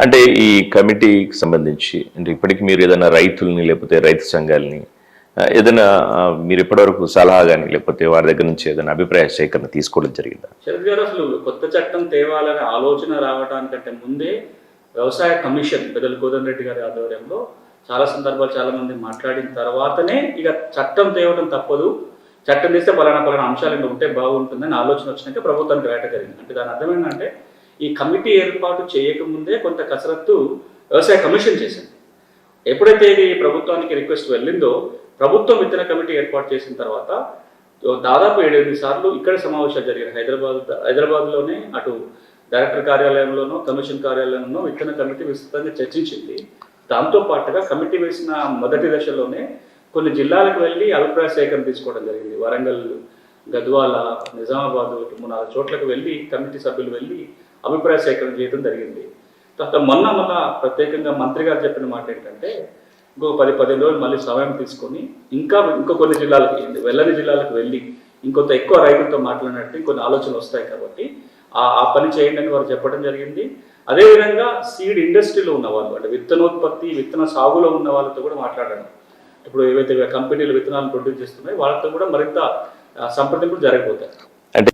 అంటే ఈ కమిటీకి సంబంధించి అంటే ఇప్పటికి మీరు ఏదైనా రైతుల్ని లేకపోతే రైతు సంఘాలని ఏదైనా మీరు ఇప్పటివరకు సలహా కానీ లేకపోతే వారి దగ్గర నుంచి ఏదైనా అభిప్రాయ సేకరణ తీసుకోవడం జరిగిందా? శరత్ గారు, అసలు కొత్త చట్టం తేవాలనే ఆలోచన రావడానికంటే ముందే వ్యవసాయ కమిషన్ పెద్దలు కోదండరెడ్డి గారి ఆధ్వర్యంలో చాలా సందర్భాలు చాలా మంది మాట్లాడిన తర్వాతనే ఇక చట్టం తేవడం తప్పదు, చట్టం తీస్తే పలానా అంశాలు ఉంటే బాగుంటుందని ఆలోచన వచ్చినాక ప్రభుత్వానికి రాయటం జరిగింది. అంటే దాని అర్థం ఏంటంటే ఈ కమిటీ ఏర్పాటు చేయకముందే కొంత కసరత్తు వ్యవసాయ కమిషన్ చేసింది. ఎప్పుడైతే ఇది ప్రభుత్వానికి రిక్వెస్ట్ వెళ్ళిందో ప్రభుత్వం విత్తన కమిటీ ఏర్పాటు చేసిన తర్వాత దాదాపు 7-8 సార్లు ఇక్కడ సమావేశాలు జరిగాయి. హైదరాబాద్లోనే అటు డైరెక్టర్ కార్యాలయంలోనూ కమిషన్ కార్యాలయంలోనూ విత్తన కమిటీ విస్తృతంగా చర్చించింది. దాంతో పాటుగా కమిటీ వేసిన మొదటి దశలోనే కొన్ని జిల్లాలకు వెళ్ళి అభిప్రాయ సేకరణ తీసుకోవడం జరిగింది. వరంగల్, గద్వాల, నిజామాబాద్ 3-4 చోట్లకు వెళ్ళి కమిటీ సభ్యులు వెళ్ళి అభిప్రాయ సేకరణ చేయడం జరిగింది. తర్వాత మొన్న ప్రత్యేకంగా మంత్రి గారు చెప్పిన మాట ఏంటంటే ఇంకో 10-15 రోజులు మళ్ళీ సమయం తీసుకొని ఇంకో కొన్ని జిల్లాలకు వెళ్ళని జిల్లాలకు వెళ్ళి ఇంకొంత ఎక్కువ రైతులతో మాట్లాడినట్టు కొన్ని ఆలోచనలు వస్తాయి కాబట్టి ఆ పని చేయండి అని వారు చెప్పడం జరిగింది. అదేవిధంగా సీడ్ ఇండస్ట్రీలో ఉన్న వాళ్ళు అంటే విత్తనోత్పత్తి విత్తన సాగులో ఉన్న వాళ్ళతో కూడా మాట్లాడాను. ఇప్పుడు ఏవైతే కంపెనీలు విత్తనాలను ప్రొడ్యూస్ చేస్తున్నాయో వాళ్ళతో కూడా మరింత సంప్రదింపులు జరగబోతాయి. అంటే